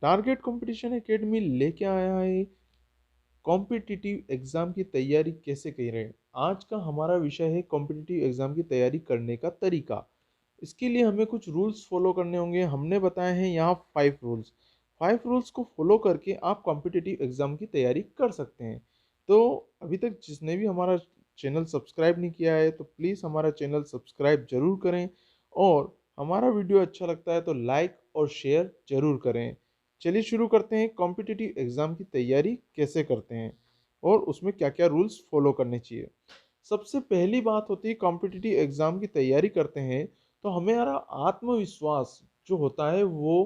Target competition academy लेके आया है कॉम्पिटिटिव एग्जाम की तैयारी कैसे करें। आज का हमारा विषय है कॉम्पिटिटिव एग्जाम की तैयारी करने का तरीका। इसके लिए हमें कुछ रूल्स फॉलो करने होंगे। हमने बताए हैं यहाँ 5 रूल्स। 5 रूल्स को फॉलो करके आप कॉम्पिटिटिव एग्जाम की तैयारी कर सकते हैं। तो अभी तक जिसने भी हमारा चैनल सब्सक्राइब नहीं किया है तो प्लीज़ हमारा चैनल सब्सक्राइब जरूर करें, और हमारा वीडियो अच्छा लगता है तो लाइक और शेयर जरूर करें। चलिए शुरू करते हैं, कॉम्पिटिटिव एग्जाम की तैयारी कैसे करते हैं और उसमें क्या क्या रूल्स फॉलो करने चाहिए। सबसे पहली बात होती है, कॉम्पिटिटिव एग्जाम की तैयारी करते हैं तो हमारा आत्मविश्वास जो होता है वो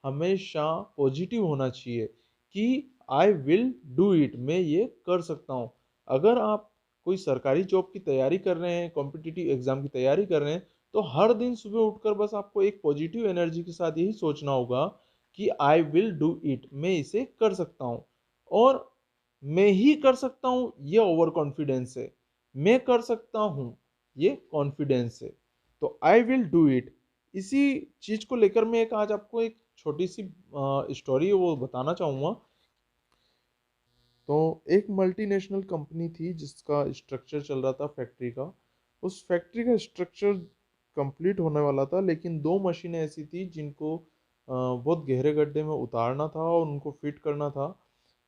हमेशा पॉजिटिव होना चाहिए कि आई विल डू इट, मैं ये कर सकता हूँ। अगर आप कोई सरकारी जॉब की तैयारी कर रहे हैं, कॉम्पिटिटिव एग्जाम की तैयारी कर रहे हैं, तो हर दिन सुबह उठकर बस आपको एक पॉजिटिव एनर्जी के साथ यही सोचना होगा कि आई विल डू इट, मैं इसे कर सकता हूँ। और मैं ही कर सकता हूँ ये ओवर कॉन्फिडेंस है, मैं कर सकता हूँ ये कॉन्फिडेंस है। तो आई विल डू इट, इसी चीज को लेकर मैं एक आज आपको एक छोटी सी स्टोरी है वो बताना चाहूंगा। तो एक मल्टीनेशनल कंपनी थी जिसका स्ट्रक्चर चल रहा था फैक्ट्री का। उस फैक्ट्री का स्ट्रक्चर कंप्लीट होने वाला था, लेकिन दो मशीनें ऐसी थी जिनको बहुत गहरे गड्ढे में उतारना था और उनको फिट करना था।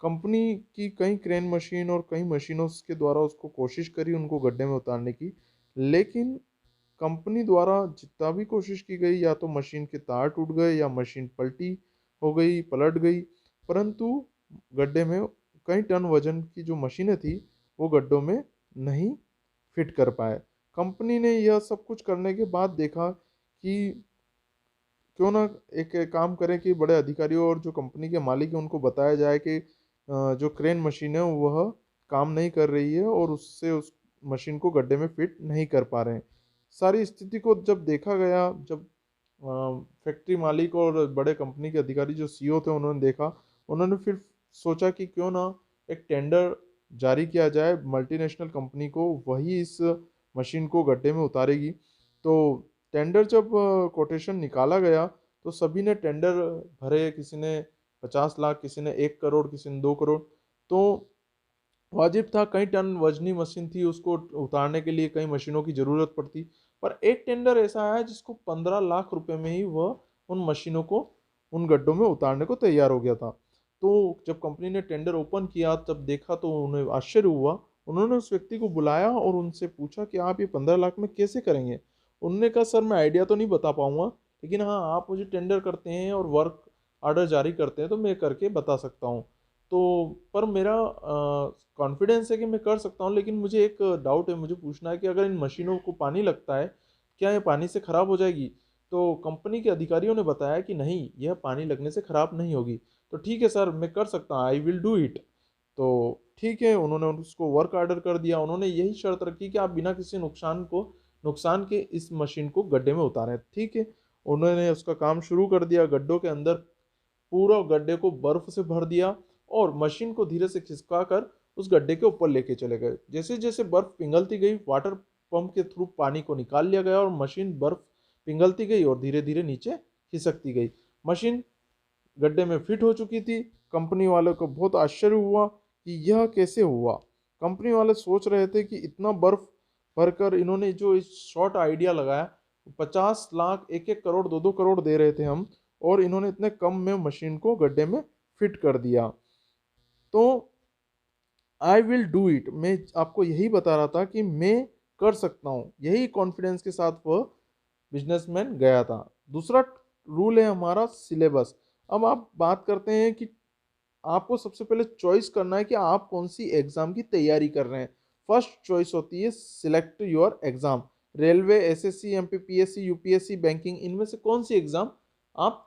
कंपनी की कई क्रेन मशीन और कई मशीनों के द्वारा उसको कोशिश करी उनको गड्ढे में उतारने की, लेकिन कंपनी द्वारा जितना भी कोशिश की गई, या तो मशीन के तार टूट गए या मशीन पलटी हो गई, पलट गई, परंतु गड्ढे में कई टन वजन की जो मशीनें थी वो गड्ढों में नहीं फिट कर पाए। कंपनी ने यह सब कुछ करने के बाद देखा कि क्यों ना एक काम करें कि बड़े अधिकारियों और जो कंपनी के मालिक हैं उनको बताया जाए कि जो क्रेन मशीन है वह काम नहीं कर रही है और उससे उस मशीन को गड्ढे में फिट नहीं कर पा रहे हैं। सारी स्थिति को जब देखा गया, जब फैक्ट्री मालिक और बड़े कंपनी के अधिकारी जो सीईओ थे उन्होंने देखा, उन्होंने फिर सोचा कि क्यों ना एक टेंडर जारी किया जाए मल्टीनेशनल कंपनी को, वही इस मशीन को गड्ढे में उतारेगी। तो टेंडर जब कोटेशन निकाला गया तो सभी ने टेंडर भरे, किसी ने 50 लाख, किसी ने 1 करोड़, किसी ने 2 करोड़। तो वाजिब था, कई टन वजनी मशीन थी, उसको उतारने के लिए कई मशीनों की जरूरत पड़ती। पर एक टेंडर ऐसा आया जिसको 15 लाख रुपए में ही वह उन मशीनों को उन गड्ढों में उतारने को तैयार हो गया था। तो जब कंपनी ने टेंडर ओपन किया तब देखा तो उन्हें आश्चर्य हुआ। उन्होंने उस व्यक्ति को बुलाया और उनसे पूछा कि आप ये 15 लाख में कैसे करेंगे। उन्होंने कहा सर मैं आइडिया तो नहीं बता पाऊंगा, लेकिन हाँ आप मुझे टेंडर करते हैं और वर्क ऑर्डर जारी करते हैं तो मैं करके बता सकता हूँ। तो पर मेरा कॉन्फिडेंस है कि मैं कर सकता हूँ, लेकिन मुझे एक डाउट है, मुझे पूछना है कि अगर इन मशीनों को पानी लगता है, क्या ये पानी से खराब हो जाएगी। तो कंपनी के अधिकारियों ने बताया कि नहीं, यह पानी लगने से खराब नहीं होगी। तो ठीक है सर मैं कर सकता हूँ, आई विल डू इट। तो ठीक है, उन्होंने उसको वर्क ऑर्डर कर दिया। उन्होंने यही शर्त रखी कि आप बिना किसी नुकसान के इस मशीन को गड्ढे में उतारें। ठीक है, उन्होंने उसका काम शुरू कर दिया। गड्ढों के अंदर पूरा गड्ढे को बर्फ से भर दिया और मशीन को धीरे से खिसका कर उस गड्ढे के ऊपर लेके चले गए। जैसे जैसे बर्फ पिघलती गई, वाटर पंप के थ्रू पानी को निकाल लिया गया और मशीन बर्फ पिघलती गई और धीरे धीरे नीचे खिसकती गई। मशीन गड्ढे में फिट हो चुकी थी। कंपनी वालों को बहुत आश्चर्य हुआ कि यह कैसे हुआ। कंपनी वाले सोच रहे थे कि इतना बर्फ भरकर इन्होंने जो इस शॉर्ट आइडिया लगाया, 50 लाख, 1 1 करोड़, 2 2 करोड़ दे रहे थे हम, और इन्होंने इतने कम में मशीन को गड्ढे में फिट कर दिया। तो आई विल डू इट, मैं आपको यही बता रहा था कि मैं कर सकता हूँ, यही कॉन्फिडेंस के साथ वह बिजनेसमैन गया था। दूसरा रूल है हमारा सिलेबस। अब आप बात करते हैं कि आपको सबसे पहले चॉइस करना है कि आप कौन सी एग्जाम की तैयारी कर रहे हैं। फर्स्ट चॉइस होती है select your exam. Railway, SSC, MPPSC, UPSC, banking, इनमें से कौन सी एग्जाम आप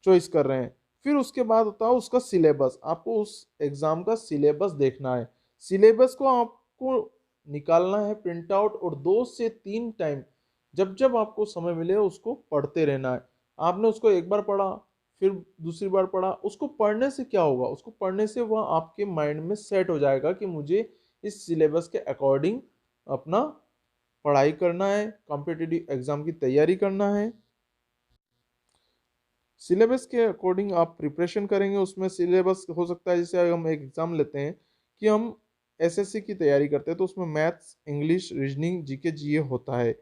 चॉइस कर रहे हैं। फिर उसके बाद होता है उसका सिलेबस। आपको उस एग्जाम का सिलेबस देखना है। सिलेबस को आपको निकालना है प्रिंट आउट, और 2 से 3 टाइम जब जब आपको समय मिले उसको पढ़ते रहना है। आपने उसको एक बार पढ़ा, फिर दूसरी बार पढ़ा। उसको पढ़ने से क्या होगा, उसको पढ़ने से वह आपके माइंड में सेट हो जाएगा कि मुझे इस सिलेबस के अकॉर्डिंग अपना पढ़ाई करना है, कॉम्पिटिटिव एग्जाम की तैयारी करना है। सिलेबस के अकॉर्डिंग आप प्रिपरेशन करेंगे। उसमें सिलेबस हो सकता है, जैसे अगर हम एक एग्जाम लेते हैं कि हम एसएससी की तैयारी करते हैं तो उसमें मैथ्स, इंग्लिश, रीजनिंग, जीके, जीए होता है।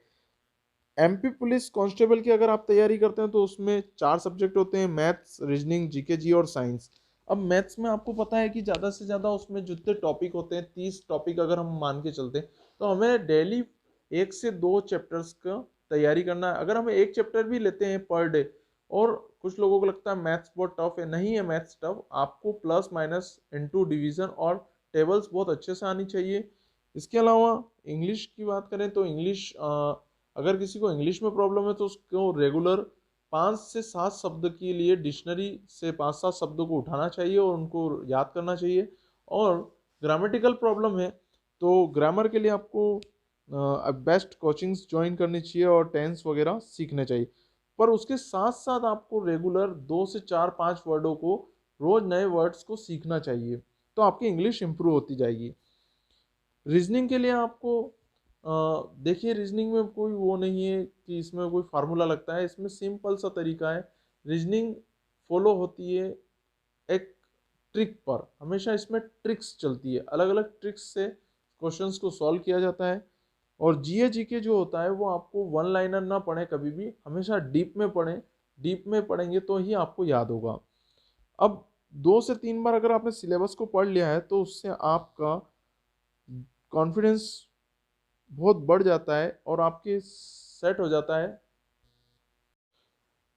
एमपी पुलिस कांस्टेबल की अगर आप तैयारी करते हैं तो उसमें 4 सब्जेक्ट होते हैं, मैथ्स, रीजनिंग, जीके, जी और साइंस। अब मैथ्स में आपको पता है कि ज़्यादा से ज़्यादा उसमें जितने टॉपिक होते हैं, 30 टॉपिक अगर हम मान के चलते हैं, तो हमें डेली 1 से 2 चैप्टर्स का तैयारी करना है। अगर हम एक चैप्टर भी लेते हैं पर डे, और कुछ लोगों को लगता है मैथ्स बहुत टफ है, नहीं है मैथ्स टफ, आपको प्लस माइनस इनटू डिवीजन और टेबल्स बहुत अच्छे से आनी चाहिए। इसके अलावा इंग्लिश की बात करें तो इंग्लिश, अगर किसी को इंग्लिश में प्रॉब्लम है तो उसको रेगुलर 5 से 7 शब्द के लिए डिक्शनरी से 5-7 शब्दों को उठाना चाहिए और उनको याद करना चाहिए। और ग्रामेटिकल प्रॉब्लम है तो ग्रामर के लिए आपको बेस्ट कोचिंग्स ज्वाइन करनी चाहिए और टेंस वगैरह सीखने चाहिए। पर उसके साथ साथ आपको रेगुलर 2 से 4-5 वर्डों को, रोज नए वर्ड्स को सीखना चाहिए, तो आपकी इंग्लिश इंप्रूव होती जाएगी। रीजनिंग के लिए आपको देखिए, रीजनिंग में कोई वो नहीं है कि इसमें कोई फार्मूला लगता है, इसमें सिंपल सा तरीका है। रीजनिंग फॉलो होती है एक ट्रिक पर, हमेशा इसमें ट्रिक्स चलती है, अलग अलग ट्रिक्स से क्वेश्चंस को सॉल्व किया जाता है। और जीए जीके जो होता है वो आपको वन लाइनर ना पढ़े कभी भी, हमेशा डीप में पढ़ें। डीप में पढ़ेंगे तो ही आपको याद होगा। अब 2 से 3 बार अगर आपने सिलेबस को पढ़ लिया है तो उससे आपका कॉन्फिडेंस बहुत बढ़ जाता है और आपके सेट हो जाता है।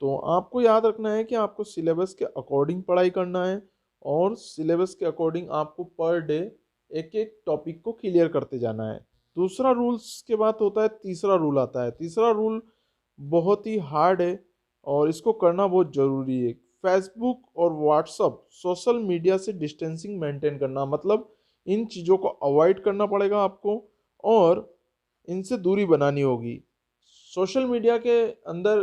तो आपको याद रखना है कि आपको सिलेबस के अकॉर्डिंग पढ़ाई करना है और सिलेबस के अकॉर्डिंग आपको पर डे एक एक टॉपिक को क्लियर करते जाना है। दूसरा रूल्स के बाद होता है, तीसरा रूल आता है। तीसरा रूल बहुत ही हार्ड है और इसको करना बहुत ज़रूरी है। फेसबुक और व्हाट्सअप सोशल मीडिया से डिस्टेंसिंग मेंटेन करना, मतलब इन चीज़ों को अवॉइड करना पड़ेगा आपको और इनसे दूरी बनानी होगी। सोशल मीडिया के अंदर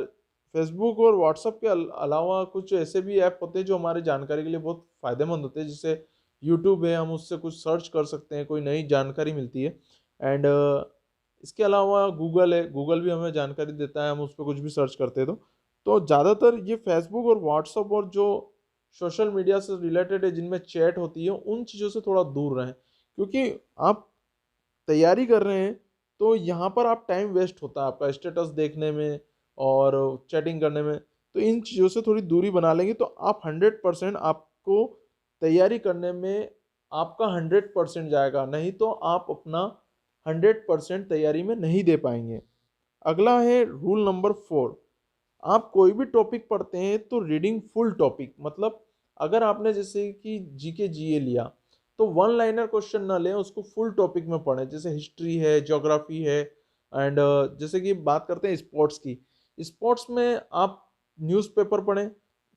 फेसबुक और व्हाट्सएप के अलावा कुछ ऐसे भी ऐप होते हैं जो हमारी जानकारी के लिए बहुत फ़ायदेमंद होते हैं, जैसे यूट्यूब है, हम उससे कुछ सर्च कर सकते हैं, कोई नई जानकारी मिलती है। एंड इसके अलावा गूगल है, गूगल भी हमें जानकारी देता है, हम उस पर कुछ भी सर्च करते हैं तो ज़्यादातर ये फेसबुक और व्हाट्सएप और जो सोशल मीडिया से रिलेटेड है जिनमें चैट होती है, उन चीज़ों से थोड़ा दूर रहें, क्योंकि आप तैयारी कर रहे हैं तो यहाँ पर आप टाइम वेस्ट होता है आपका स्टेटस देखने में और चैटिंग करने में। तो इन चीज़ों से थोड़ी दूरी बना लेंगे तो आप 100% आपको तैयारी करने में आपका 100% जाएगा, नहीं तो आप अपना 100% तैयारी में नहीं दे पाएंगे। अगला है रूल नंबर 4। आप कोई भी टॉपिक पढ़ते हैं तो रीडिंग फुल टॉपिक, मतलब अगर आपने जैसे कि जीके जीए लिया तो वन लाइनर क्वेश्चन ना लें, उसको फुल टॉपिक में पढ़ें, जैसे हिस्ट्री है, ज्योग्राफी है। एंड जैसे कि बात करते हैं स्पोर्ट्स की, स्पोर्ट्स में आप न्यूज़पेपर पढ़ें,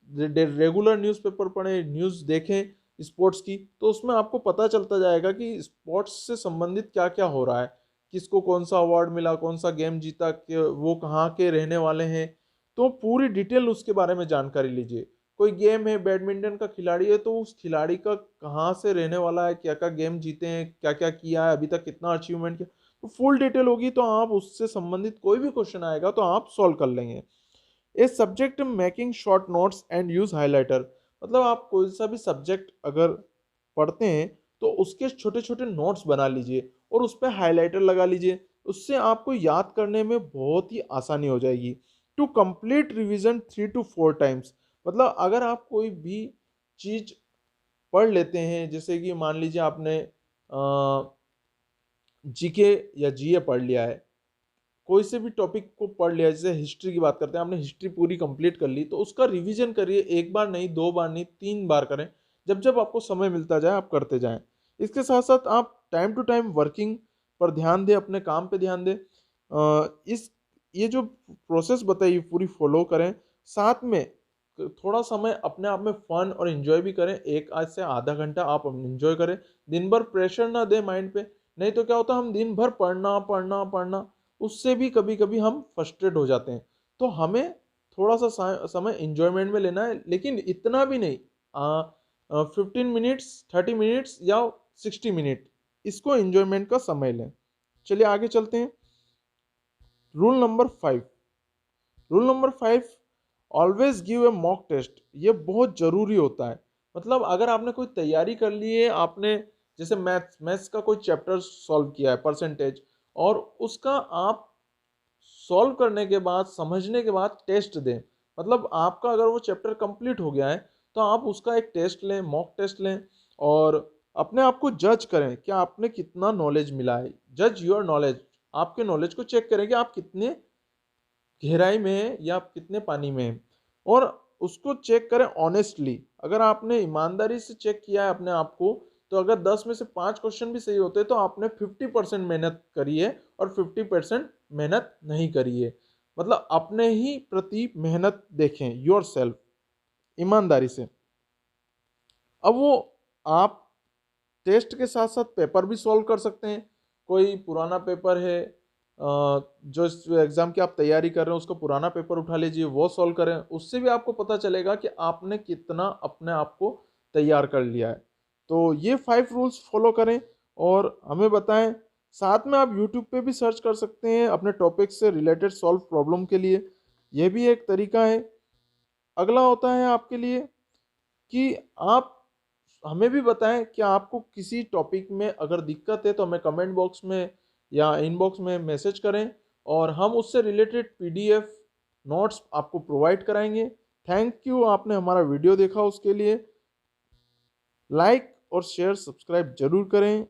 रेगुलर न्यूज़पेपर पढ़ें, न्यूज़ देखें स्पोर्ट्स की, तो उसमें आपको पता चलता जाएगा कि स्पोर्ट्स से संबंधित क्या क्या हो रहा है, किसको कौन सा अवार्ड मिला, कौन सा गेम जीता, वो कहाँ के रहने वाले हैं, तो पूरी डिटेल उसके बारे में जानकारी लीजिए। कोई गेम है, बैडमिंटन का खिलाड़ी है तो उस खिलाड़ी का कहाँ से रहने वाला है, क्या क्या गेम जीते हैं, क्या क्या किया है अभी तक, कितना अचीवमेंट किया, तो फुल डिटेल होगी तो आप उससे संबंधित कोई भी क्वेश्चन आएगा तो आप सॉल्व कर लेंगे। A subject making short notes and use highlighter, मतलब आप कोई सा भी सब्जेक्ट अगर पढ़ते हैं तो उसके छोटे छोटे नोट्स बना लीजिए और उस पर हाईलाइटर लगा लीजिए, उससे आपको याद करने में बहुत ही आसानी हो जाएगी। To complete revision 3 to 4 times, मतलब अगर आप कोई भी चीज पढ़ लेते हैं, जैसे कि मान लीजिए आपने जीके या जीए पढ़ लिया है, कोई से भी टॉपिक को पढ़ लिया, जैसे हिस्ट्री की बात करते हैं, आपने हिस्ट्री पूरी कंप्लीट कर ली तो उसका रिवीजन करिए, एक बार नहीं, 2 बार नहीं, 3 बार करें, जब जब आपको समय मिलता जाए आप करते जाएं। इसके साथ साथ आप टाइम टू टाइम वर्किंग पर ध्यान दें, अपने काम पे ध्यान दें। इस ये जो प्रोसेस बताइए पूरी फॉलो करें, साथ में थोड़ा समय अपने आप में फन और एंजॉय भी करें, एक आज से आधा घंटा आप एंजॉय करें। दिन भर प्रेशर ना दें माइंड पे, नहीं तो क्या होता है हम दिन भर पढ़ना पढ़ना पढ़ना, उससे भी कभी कभी हम फ्रस्ट्रेट हो जाते हैं। तो हमें थोड़ा सा समय इंजॉयमेंट में लेना है, लेकिन इतना भी नहीं। 15 मिनट्स, 30 मिनट्स या 60 मिनट, इसको इंजॉयमेंट का समय लें। चलिए आगे चलते हैं। Rule number 5। Rule number 5, always give a mock test, ये बहुत ज़रूरी होता है। मतलब अगर आपने कोई तैयारी कर ली है, आपने जैसे मैथ्स का कोई चैप्टर सॉल्व किया है परसेंटेज, और उसका आप सॉल्व करने के बाद, समझने के बाद टेस्ट दें। मतलब आपका अगर वो चैप्टर कंप्लीट हो गया है तो आप उसका एक टेस्ट लें, मॉक टेस्ट लें, और अपने आप को जज करें कि आपने कितना नॉलेज मिला है। जज योर नॉलेज, आपके नॉलेज को चेक करें कि आप कितने गहराई में हैं या आप कितने पानी में हैं, और उसको चेक करें ऑनेस्टली। अगर आपने ईमानदारी से चेक किया है अपने आप को, तो अगर 10 में से 5 क्वेश्चन भी सही होते तो आपने 50% मेहनत करी है और 50% मेहनत नहीं करी है। मतलब अपने ही प्रति मेहनत देखें, योर सेल्फ, ईमानदारी से। अब वो आप टेस्ट के साथ साथ पेपर भी सॉल्व कर सकते हैं। कोई पुराना पेपर है, जो इस एग्जाम की आप तैयारी कर रहे हैं उसको पुराना पेपर उठा लीजिए, वो सॉल्व करें। उससे भी आपको पता चलेगा कि आपने कितना अपने आप को तैयार कर लिया है। तो ये 5 रूल्स फॉलो करें और हमें बताएं। साथ में आप यूट्यूब पे भी सर्च कर सकते हैं अपने टॉपिक से रिलेटेड सॉल्व प्रॉब्लम के लिए, ये भी एक तरीका है। अगला होता है आपके लिए कि आप हमें भी बताएं कि आपको किसी टॉपिक में अगर दिक्कत है तो हमें कमेंट बॉक्स में या इनबॉक्स में मैसेज करें, और हम उससे रिलेटेड पीडीएफ नोट्स आपको प्रोवाइड कराएंगे। थैंक यू, आपने हमारा वीडियो देखा उसके लिए। लाइक और शेयर सब्सक्राइब जरूर करें।